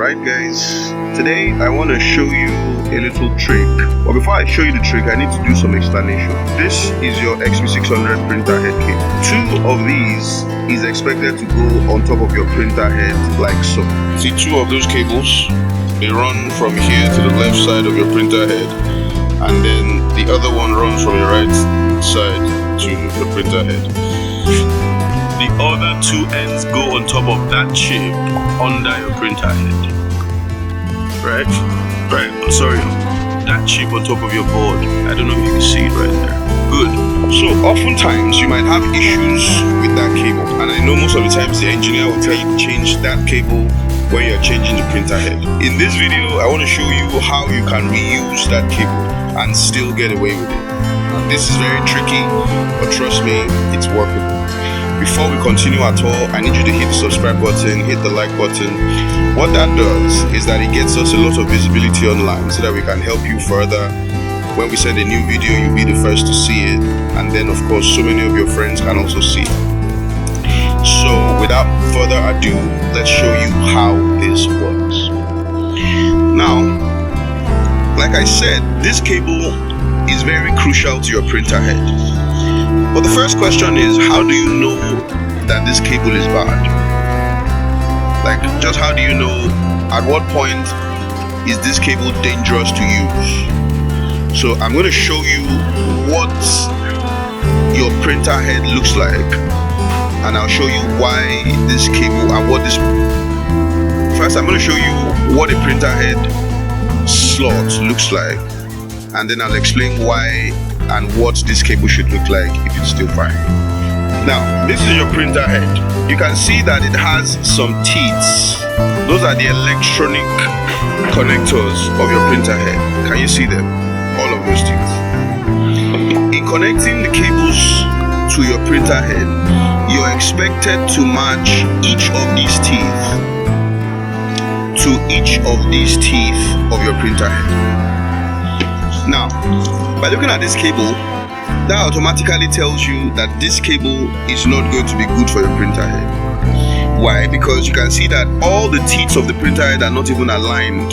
Alright guys, today I want to show you a little trick. But before I show you the trick, I need to do some explanation. This is your XP600 printer head cable. Two of these is expected to go on top of your printer head like so. See, two of those cables, they run from here to the left side of your printer head, and then the other one runs from your right side to the printer head. The other two ends go on top of that chip under your printer head. Right, sorry, that chip on top of your board. I don't know if you can see it right there. Good. So oftentimes you might have issues with that cable, and I know most of the times the engineer will tell you to change that cable when you're changing the printer head. In this video, I want to show you how you can reuse that cable and still get away with it. This is very tricky, but trust me, it's workable. Before we continue at all, I need you to hit the subscribe button, hit the like button. What that does is that it gets us a lot of visibility online so that we can help you further. When we send a new video, you'll be the first to see it, and then of course so many of your friends can also see it. So without further ado, let's show you how this works. Now, like I said, this cable is very crucial to your printer head. But the first question is, how do you know that this cable is bad? Like, just how do you know at what point is this cable dangerous to use? So I'm going to show you what your printer head looks like, and I'll show you why this cable and what this... First, I'm going to show you what a printer head slot looks like, and then I'll explain why and what this cable should look like if it's still fine. Now, this is your printer head. You can see that it has some teeth. Those are the electronic connectors of your printer head. Can you see them? All of those teeth. In connecting the cables to your printer head, you're expected to match each of these teeth to each of these teeth of your printer head. Now, by looking at this cable, that automatically tells you that this cable is not going to be good for your printer head. Why? Because you can see that all the teeth of the printer head are not even aligned.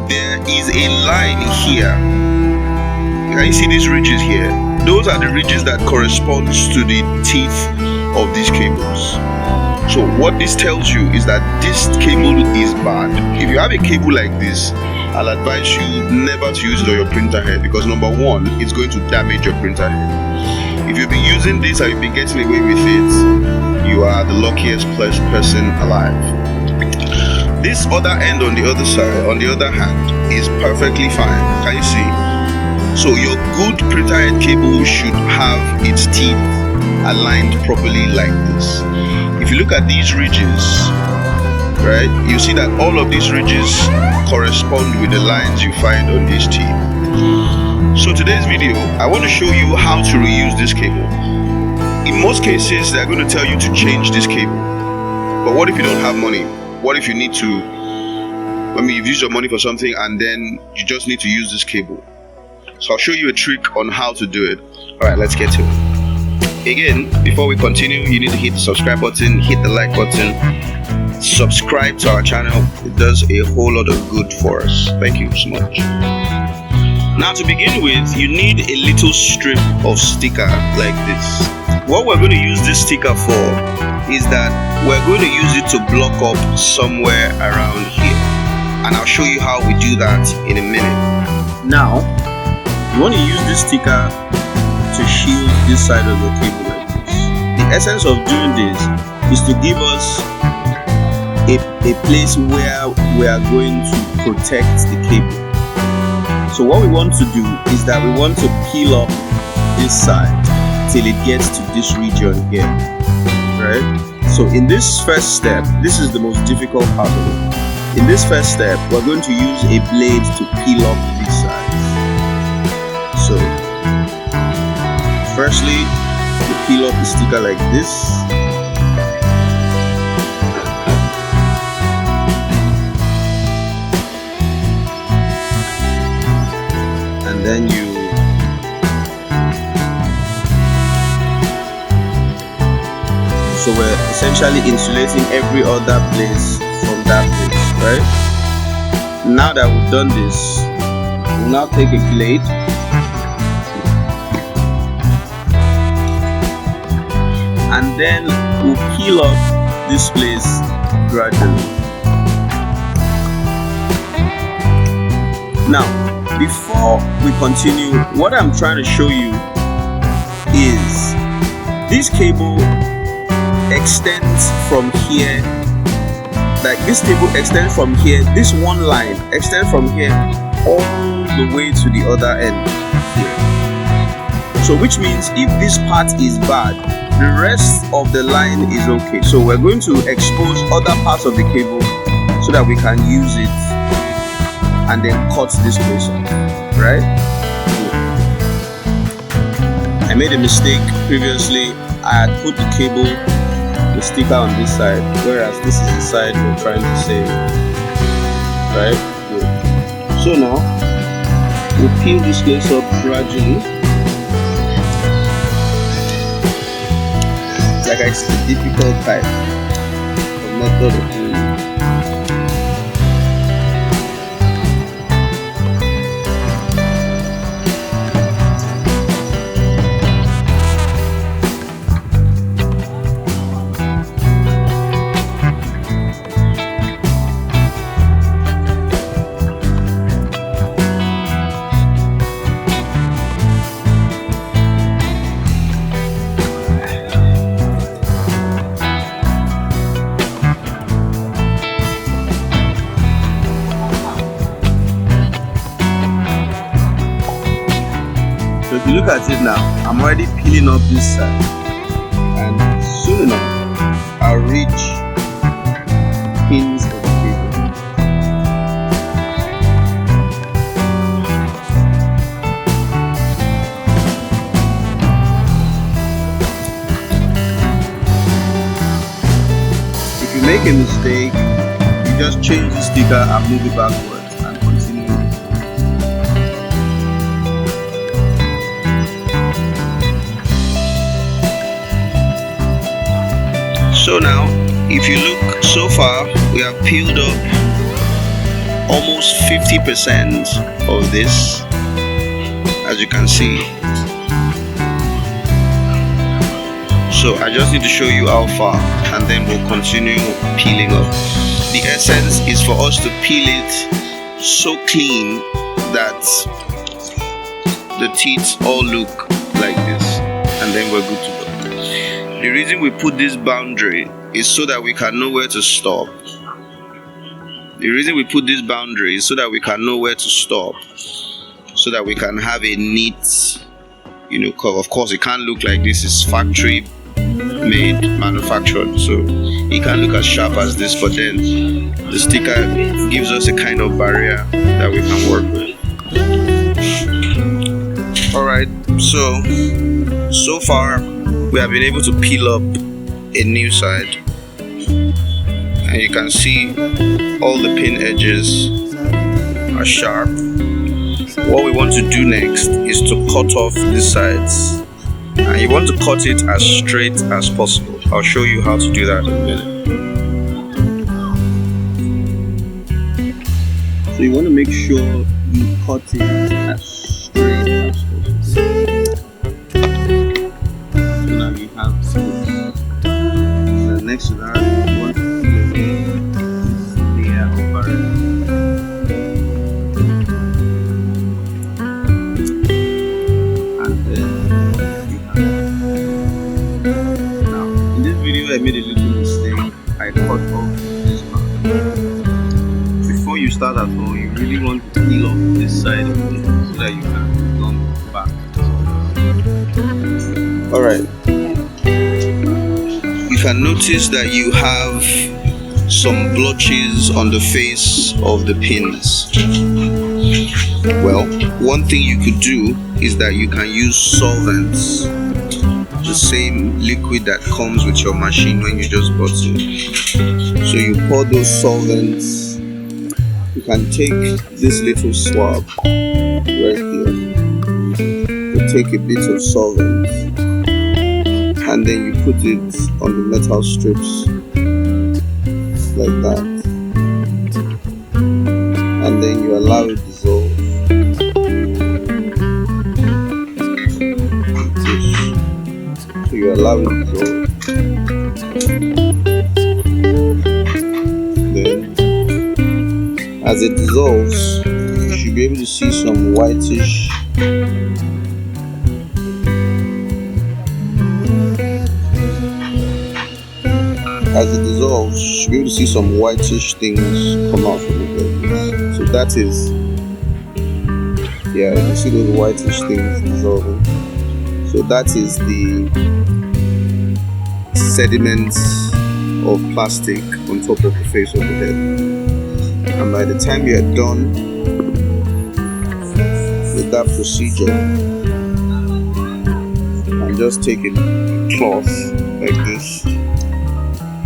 There is a line here. Can you see these ridges here? Those are the ridges that corresponds to the teeth of these cables. So what this tells you is that this cable is bad. If you have a cable like this, I'll advise you never to use it on your printer head, because number one, it's going to damage your printer head. If you've been using this and you've been getting away with it, you are the luckiest person alive. This other end on the other side, on the other hand, is perfectly fine. Can you see? So your good printer head cable should have its teeth aligned properly like this. If you look at these ridges, right, you see that all of these ridges correspond with the lines you find on these teeth. So today's video, I want to show you how to reuse this cable. In most cases, they're going to tell you to change this cable. But what if you don't have money? What if you need to, you've used your money for something and then you just need to use this cable? So I'll show you a trick on how to do it. Alright, let's get to it. Again, before we continue, you need to hit the subscribe button, hit the like button, subscribe to our channel. It does a whole lot of good for us. Thank you so much. Now, to begin with, you need a little strip of sticker like this. What we're going to use this sticker for is that we're going to use it to block up somewhere around here, and I'll show you how we do that in a minute. Now, you want to use this sticker to shield this side of your cable like this. The essence of doing this is to give us a place where we are going to protect the cable. So what we want to do is that we want to peel up this side till it gets to this region here, right? So in this first step, this is the most difficult part of it. In this first step, we're going to use a blade to peel up these sides. So firstly, you peel off the sticker like this. And then so we're essentially insulating every other place from that place. right? Now that we've done this, we'll now take a blade and then we'll peel off this place gradually. Now, before we continue, what I'm trying to show you is this cable extends from here. Like this cable extends from here. This one line extends from here all the way to the other end here. So which means if this part is bad, the rest of the line is okay. So we're going to expose other parts of the cable so that we can use it and then cut this place off, right? I made a mistake previously. I had put the cable, the sticker on this side, whereas this is the side we're trying to save, right? Good. So now we'll peel this place up gradually. Like it's the difficult type of method of doing it. So if you look at it now, I'm already peeling up this side, and soon enough I'll reach pins of the cable. If you make a mistake, you just change the sticker and move it backwards and continue. So now, if you look so far, we have peeled up almost 50% of this, as you can see. So I just need to show you how far, and then we'll continue peeling up. The essence is for us to peel it so clean that the teeth all look like this, and then we're good to go. The reason we put this boundary is so that we can know where to stop. The reason we put this boundary is so that we can know where to stop, so that we can have a neat, curve. Of course, it can't look like this is factory made, manufactured, so it can't look as sharp as this, but then the sticker gives us a kind of barrier that we can work with. Alright, so far we have been able to peel up a new side, and you can see all the pin edges are sharp. What we want to do next is to cut off these sides, and you want to cut it as straight as possible. I'll show you how to do that in a minute. So you want to make sure you cut it as straight as possible. So now you have space. So next to that, you want to peel this layer of barrier. And then you have. Now, in this video, I made a little mistake. I cut off this part. Before you start at all, you really want to peel off this side of it so that you can come back. Alright. You can notice that you have some blotches on the face of the pins. Well, one thing you could do is that you can use solvents, the same liquid that comes with your machine when you just bought it. So you pour those solvents. You can take this little swab right here. You take a bit of solvent, and then you put it on the metal strips like that. and then you allow it dissolve. So you allow it dissolve. Then as it dissolves, you should be able to see some whitish things come out from it. So that is, yeah, you can see those whitish things dissolving. So that is the sediments of plastic on top of the face of the head. And by the time you are done with that procedure, and just take a cloth like this,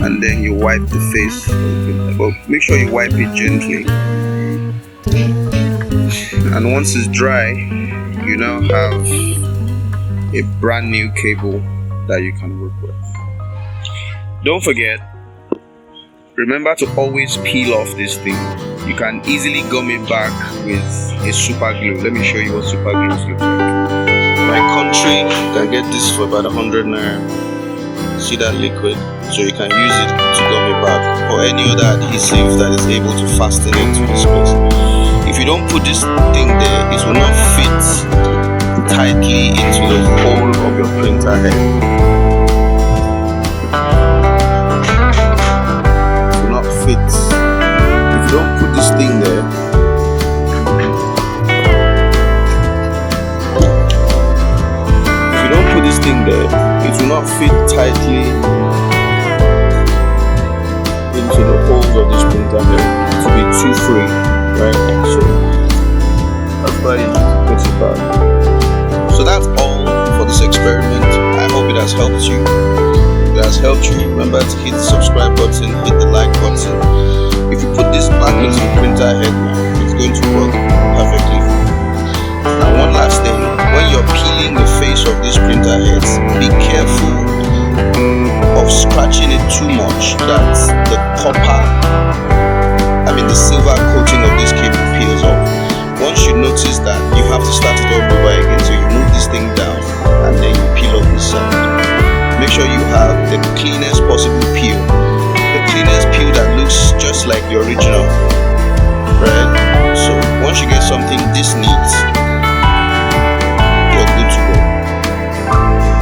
and then you wipe the face, but make sure you wipe it gently. And once it's dry, you now have a brand new cable that you can work with. Don't forget, remember to always peel off this thing. You can easily gum it back with a super glue. Let me show you what super glue looks like. My country, you can get this for about 100 naira. See that liquid? So you can use it to gum it back, or any other adhesive that is able to fasten it to the space. If you don't put this thing there, it will not fit tightly into the hole of your printer head. It will not fit. If you don't put this thing there, it will not fit tightly into the holes of this printer head. It will be too free, right? So that's why you need to put it back. So that's all for this experiment. I hope it has helped you. If it has helped you, remember to hit the subscribe button, hit the like button. If you put this back into the printer head, it's going to work perfectly. Now one last thing, when you're peeling the face of this printer heads, be careful of scratching it too much that the silver coating of this cable peels off. Once you notice that, you have to start it all over again. So you move this thing down and then you peel off this side. Make sure you have the cleanest possible peel, the cleanest peel that looks just like the original, right? So once you get something this neat, you're good to go.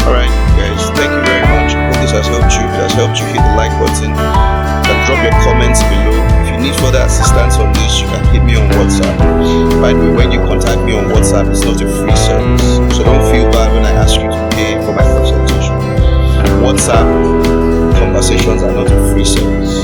Alright guys, thank you very much. Hope this has helped you. If it has helped you, hit the like button and drop your comments below. If you need further assistance on this, you can hit me on WhatsApp. By the way, when you contact me on WhatsApp, it's not a free service, so don't feel bad when I ask you to pay for my consultation. WhatsApp conversations are not a free service.